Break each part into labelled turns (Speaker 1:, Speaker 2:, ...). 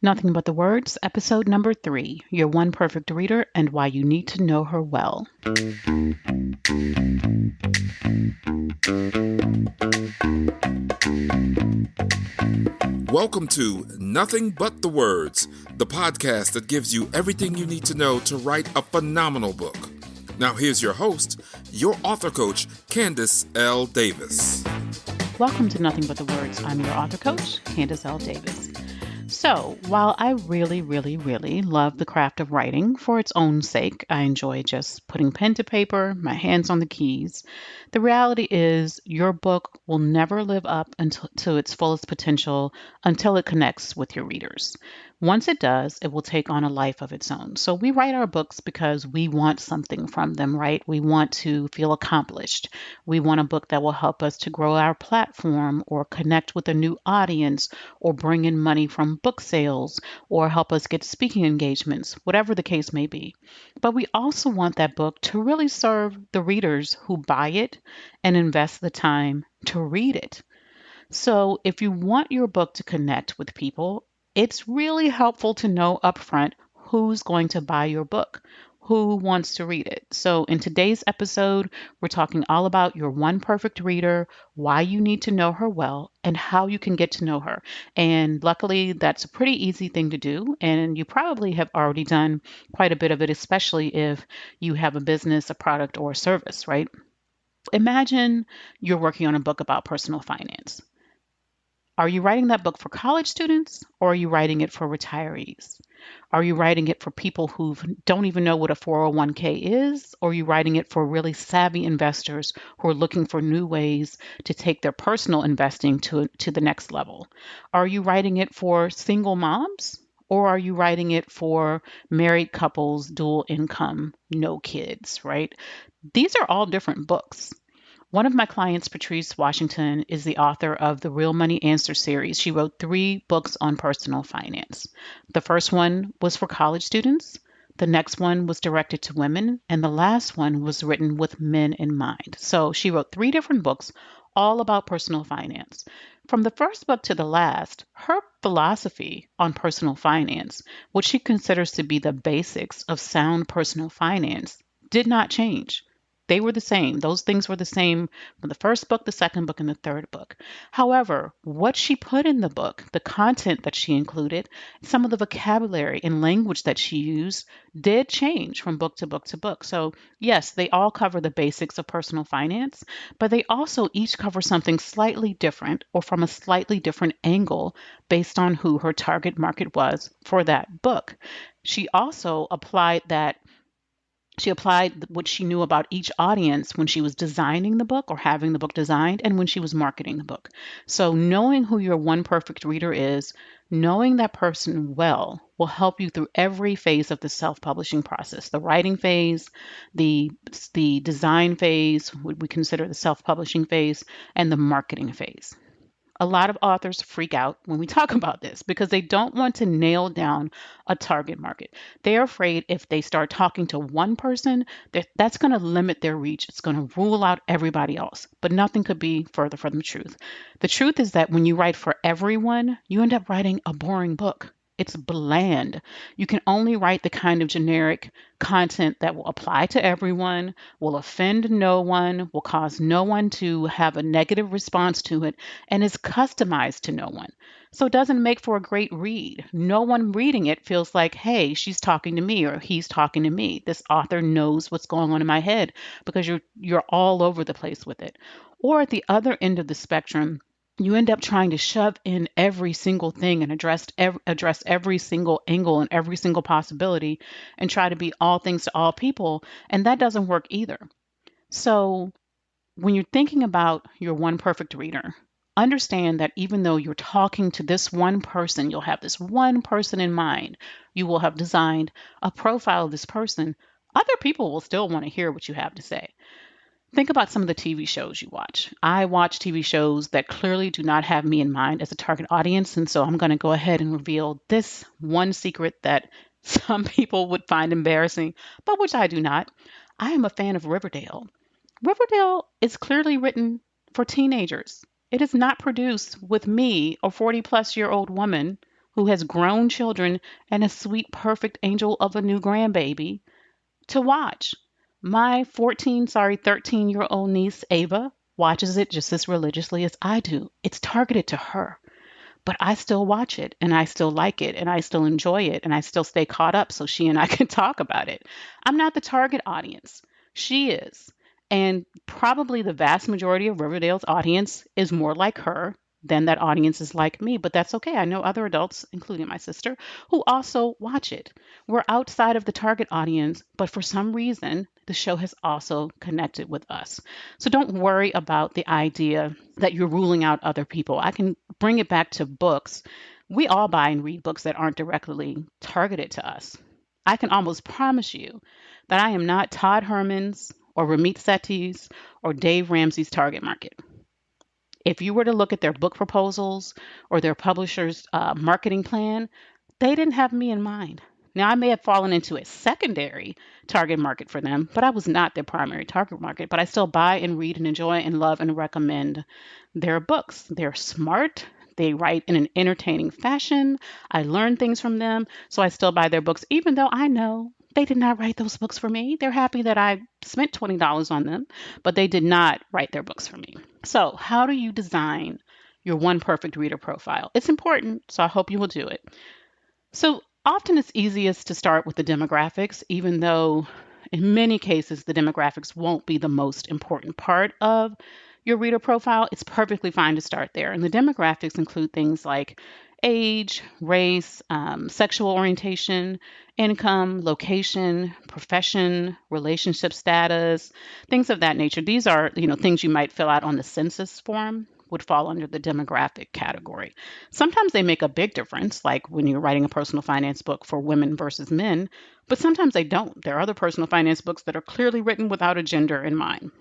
Speaker 1: Nothing But the Words, episode number 3, Your One Perfect Reader and Why You Need to Know Her Well.
Speaker 2: Welcome to Nothing But the Words, the podcast that gives you everything you need to know to write a phenomenal book. Now here's your host, your author coach, Candace L. Davis.
Speaker 1: Welcome to Nothing But the Words. I'm your author coach, Candace L. Davis. So, while I really love the craft of writing for its own sake, I enjoy just putting pen to paper, my hands on the keys. The reality is your book will never live up to its fullest potential until it connects with your readers. Once it does, it will take on a life of its own. So we write our books because we want something from them, right? We want to feel accomplished. We want a book that will help us to grow our platform or connect with a new audience or bring in money from book sales or help us get speaking engagements, whatever the case may be. But we also want that book to really serve the readers who buy it and invest the time to read it. So if you want your book to connect with people, it's really helpful to know upfront who's going to buy your book, who wants to read it. So in today's episode, we're talking all about your one perfect reader, why you need to know her well, and how you can get to know her. And luckily, that's a pretty easy thing to do. And you probably have already done quite a bit of it, especially if you have a business, a product, or a service, right? Imagine you're working on a book about personal finance. Are you writing that book for college students or are you writing it for retirees? Are you writing it for people who don't even know what a 401k is? Or are you writing it for really savvy investors who are looking for new ways to take their personal investing to the next level? Are you writing it for single moms? Or are you writing it for married couples, dual income, no kids, right? These are all different books. One of my clients, Patrice Washington, is the author of the Real Money Answer series. She wrote 3 books on personal finance. The first one was for college students. The next one was directed to women. And the last one was written with men in mind. So she wrote 3 different books all about personal finance. From the first book to the last, her philosophy on personal finance, what she considers to be the basics of sound personal finance, did not change. They were the same. Those things were the same from the first book, the second book, and the third book. However, what she put in the book, the content that she included, some of the vocabulary and language that she used did change from book to book to book. So, yes, they all cover the basics of personal finance, but they also each cover something slightly different or from a slightly different angle based on who her target market was for that book. She also applied what she knew about each audience when she was designing the book or having the book designed and when she was marketing the book. So knowing who your one perfect reader is, knowing that person well, will help you through every phase of the self-publishing process. The writing phase, the design phase, what we consider the self-publishing phase, and the marketing phase. A lot of authors freak out when we talk about this because they don't want to nail down a target market. They're afraid if they start talking to one person, that's going to limit their reach. It's going to rule out everybody else. But nothing could be further from the truth. The truth is that when you write for everyone, you end up writing a boring book. It's bland. You can only write the kind of generic content that will apply to everyone, will offend no one, will cause no one to have a negative response to it, and is customized to no one. So it doesn't make for a great read. No one reading it feels like, hey, she's talking to me or he's talking to me. This author knows what's going on in my head because you're all over the place with it. Or at the other end of the spectrum, you end up trying to shove in every single thing and address every single angle and every single possibility and try to be all things to all people. And that doesn't work either. So when you're thinking about your one perfect reader, understand that even though you're talking to this one person, you'll have this one person in mind. You will have designed a profile of this person. Other people will still want to hear what you have to say. Think about some of the TV shows you watch. I watch TV shows that clearly do not have me in mind as a target audience, and so I'm going to go ahead and reveal this one secret that some people would find embarrassing, but which I do not. I am a fan of Riverdale. Riverdale is clearly written for teenagers. It is not produced with me, a 40-plus-year-old woman who has grown children and a sweet, perfect angel of a new grandbaby to watch. My 13-year-old niece, Ava, watches it just as religiously as I do. It's targeted to her, but I still watch it and I still like it and I still enjoy it and I still stay caught up so she and I can talk about it. I'm not the target audience. She is. And probably the vast majority of Riverdale's audience is more like her than that audience is like me, but that's okay. I know other adults, including my sister, who also watch it. We're outside of the target audience, but for some reason, the show has also connected with us. So don't worry about the idea that you're ruling out other people. I can bring it back to books. We all buy and read books that aren't directly targeted to us. I can almost promise you that I am not Todd Herman's or Ramit Sethi's or Dave Ramsey's target market. If you were to look at their book proposals or their publisher's marketing plan, they didn't have me in mind. Now, I may have fallen into a secondary target market for them, but I was not their primary target market. But I still buy and read and enjoy and love and recommend their books. They're smart. They write in an entertaining fashion. I learn things from them. So I still buy their books, even though I know they did not write those books for me. They're happy that I spent $20 on them, but they did not write their books for me. So, how do you design your one perfect reader profile? It's important, so I hope you will do it. So often it's easiest to start with the demographics, even though in many cases the demographics won't be the most important part of your reader profile. It's perfectly fine to start there. And the demographics include things like age, race, sexual orientation, income, location, profession, relationship status, things of that nature. These are, things you might fill out on the census form would fall under the demographic category. Sometimes they make a big difference, like when you're writing a personal finance book for women versus men, but sometimes they don't. There are other personal finance books that are clearly written without a gender in mind.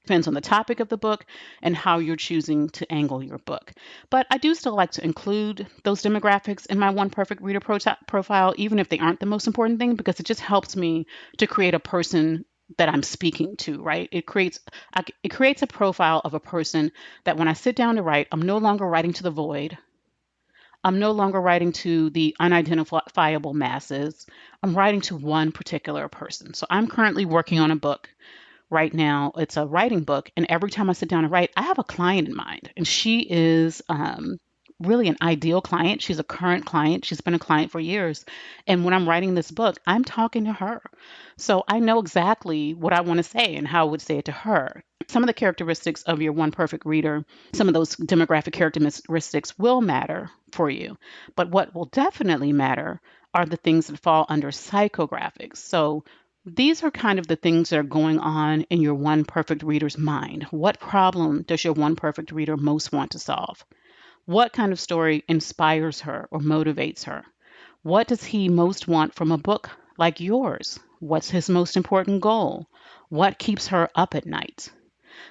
Speaker 1: Depends on the topic of the book and how you're choosing to angle your book. But I do still like to include those demographics in my One Perfect Reader profile, even if they aren't the most important thing, because it just helps me to create a person that I'm speaking to, right? It creates a profile of a person that when I sit down to write, I'm no longer writing to the void. I'm no longer writing to the unidentifiable masses. I'm writing to one particular person. So I'm currently working on a book right now. It's a writing book, and every time I sit down to write, I have a client in mind, and she is really an ideal client. She's a current client. She's been a client for years. And when I'm writing this book, I'm talking to her. So I know exactly what I want to say and how I would say it to her. Some of the characteristics of your One Perfect Reader, some of those demographic characteristics will matter for you. But what will definitely matter are the things that fall under psychographics. So these are kind of the things that are going on in your One Perfect Reader's mind. What problem does your One Perfect Reader most want to solve? What kind of story inspires her or motivates her? What does he most want from a book like yours? What's his most important goal? What keeps her up at night?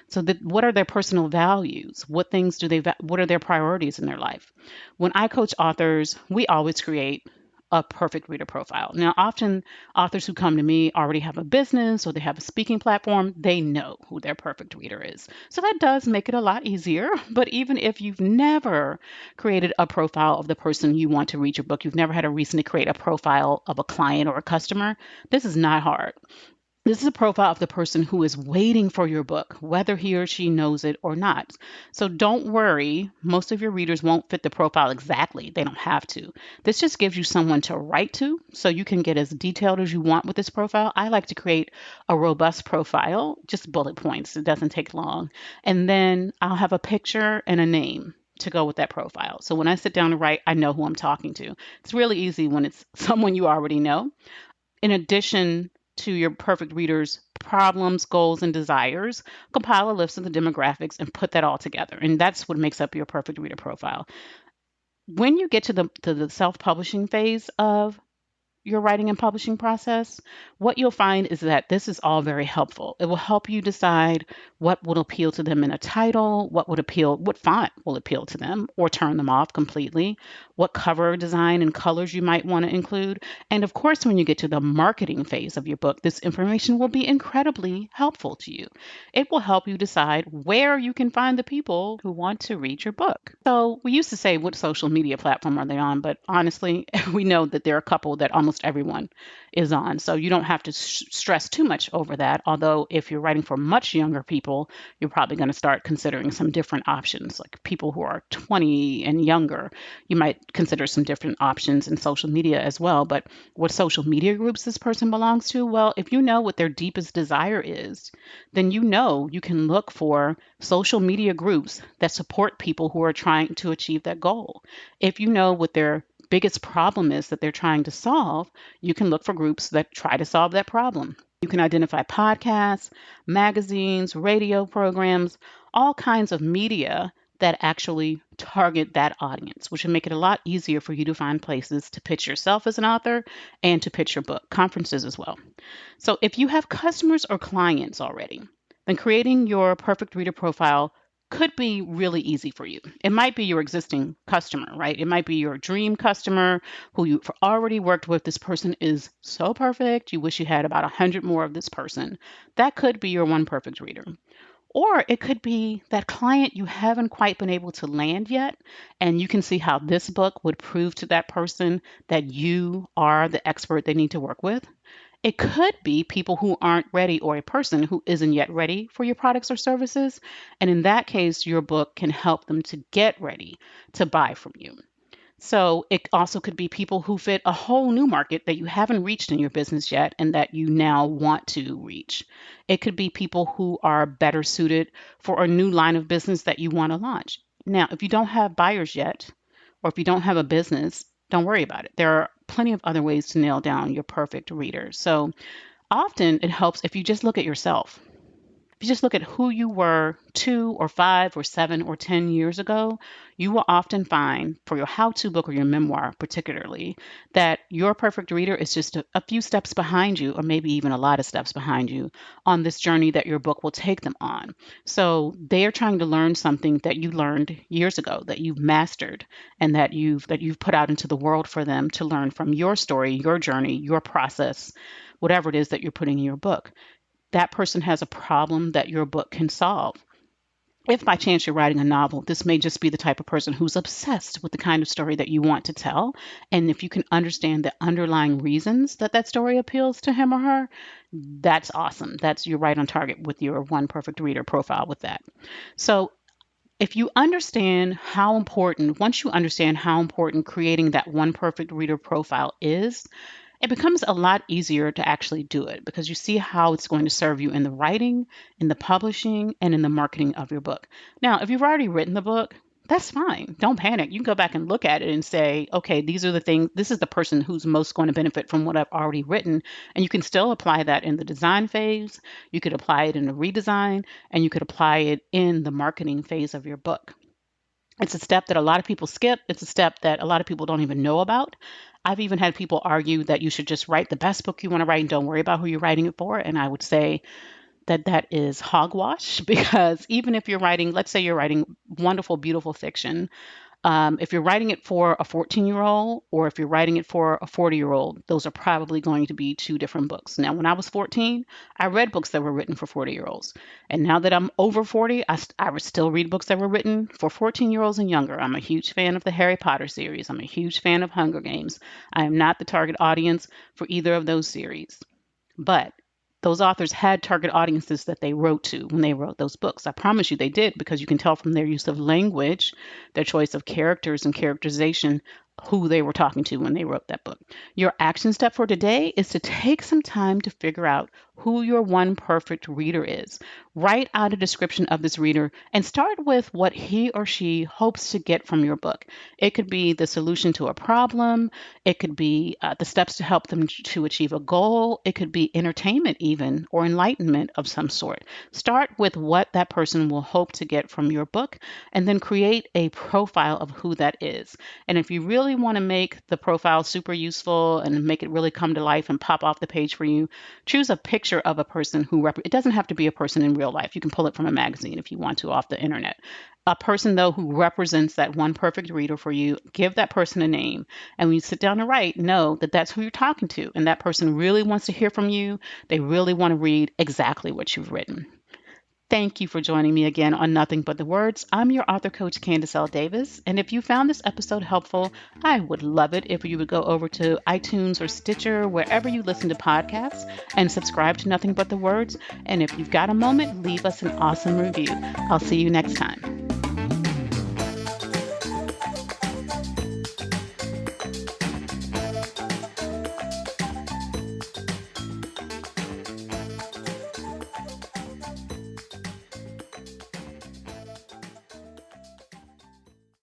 Speaker 1: So what are their personal values? What are their priorities in their life? When I coach authors, we always create a perfect reader profile. Now, often authors who come to me already have a business or they have a speaking platform. They know who their perfect reader is. So that does make it a lot easier. But even if you've never created a profile of the person you want to read your book, you've never had a reason to create a profile of a client or a customer, this is not hard. This is a profile of the person who is waiting for your book, whether he or she knows it or not. So don't worry, most of your readers won't fit the profile exactly. They don't have to. This just gives you someone to write to so you can get as detailed as you want with this profile. I like to create a robust profile, just bullet points. It doesn't take long. And then I'll have a picture and a name to go with that profile. So when I sit down to write, I know who I'm talking to. It's really easy when it's someone you already know. In addition to your perfect reader's problems, goals, and desires, compile a list of the demographics and put that all together. And that's what makes up your perfect reader profile. When you get to the self-publishing phase of your writing and publishing process, what you'll find is that this is all very helpful. It will help you decide what will appeal to them in a title, what font will appeal to them or turn them off completely, what cover design and colors you might want to include. And of course, when you get to the marketing phase of your book, this information will be incredibly helpful to you. It will help you decide where you can find the people who want to read your book. So we used to say, what social media platform are they on? But honestly, we know that there are a couple that almost everyone is on. So you don't have to stress too much over that. Although if you're writing for much younger people, you're probably going to start considering some different options. Like people who are 20 and younger, you might consider some different options in social media as well. But what social media groups this person belongs to, well, if you know what their deepest desire is, then you know you can look for social media groups that support people who are trying to achieve that goal. If you know what their biggest problem is that they're trying to solve, you can look for groups that try to solve that problem. You can identify podcasts, magazines, radio programs, all kinds of media that actually target that audience, which would make it a lot easier for you to find places to pitch yourself as an author and to pitch your book, conferences as well. So if you have customers or clients already, then creating your perfect reader profile could be really easy for you. It might be your existing customer, right? It might be your dream customer who you've already worked with. This person is so perfect. You wish you had about 100 more of this person. That could be your one perfect reader. Or it could be that client you haven't quite been able to land yet, and you can see how this book would prove to that person that you are the expert they need to work with. It could be people who aren't ready or a person who isn't yet ready for your products or services. And in that case, your book can help them to get ready to buy from you. So it also could be people who fit a whole new market that you haven't reached in your business yet and that you now want to reach. It could be people who are better suited for a new line of business that you want to launch. Now, if you don't have buyers yet, or if you don't have a business, don't worry about it. There are plenty of other ways to nail down your perfect reader. So often it helps if you just look at yourself. If you just look at who you were 2 or 5 or 7 or 10 years ago, you will often find for your how to book or your memoir, particularly, that your perfect reader is just a few steps behind you, or maybe even a lot of steps behind you on this journey that your book will take them on. So they are trying to learn something that you learned years ago, that you've mastered, and that you've put out into the world for them to learn from your story, your journey, your process, whatever it is that you're putting in your book. That person has a problem that your book can solve. If by chance you're writing a novel, this may just be the type of person who's obsessed with the kind of story that you want to tell. And if you can understand the underlying reasons that that story appeals to him or her, that's awesome. You're right on target with your one perfect reader profile with that. So if you understand how important, once you understand how important creating that one perfect reader profile is, it becomes a lot easier to actually do it because you see how it's going to serve you in the writing, in the publishing, and in the marketing of your book. Now, if you've already written the book, that's fine. Don't panic. You can go back and look at it and say, okay, these are the things, this is the person who's most going to benefit from what I've already written. And you can still apply that in the design phase. You could apply it in the redesign, and you could apply it in the marketing phase of your book. It's a step that a lot of people skip. It's a step that a lot of people don't even know about. I've even had people argue that you should just write the best book you want to write and don't worry about who you're writing it for. And I would say that that is hogwash because even if you're writing, let's say you're writing wonderful, beautiful fiction, if you're writing it for a 14-year-old or if you're writing it for a 40-year-old, those are probably going to be two different books. Now, when I was 14, I read books that were written for 40-year-olds. And now that I'm over 40, I would still read books that were written for 14-year-olds and younger. I'm a huge fan of the Harry Potter series. I'm a huge fan of Hunger Games. I am not the target audience for either of those series. But those authors had target audiences that they wrote to when they wrote those books. I promise you they did because you can tell from their use of language, their choice of characters and characterization, who they were talking to when they wrote that book. Your action step for today is to take some time to figure out who your one perfect reader is. Write out a description of this reader and start with what he or she hopes to get from your book. It could be the solution to a problem. It could be the steps to help them to achieve a goal. It could be entertainment even or enlightenment of some sort. Start with what that person will hope to get from your book and then create a profile of who that is. And if you really really want to make the profile super useful and make it really come to life and pop off the page for you, choose a picture of a person who it doesn't have to be a person in real life. You can pull it from a magazine if you want to off the internet. A person, though, who represents that one perfect reader for you, give that person a name. And when you sit down to write, know that that's who you're talking to. And that person really wants to hear from you. They really want to read exactly what you've written. Thank you for joining me again on Nothing But the Words. I'm your author coach, Candace L. Davis. And if you found this episode helpful, I would love it if you would go over to iTunes or Stitcher, wherever you listen to podcasts, and subscribe to Nothing But the Words. And if you've got a moment, leave us an awesome review. I'll see you next time.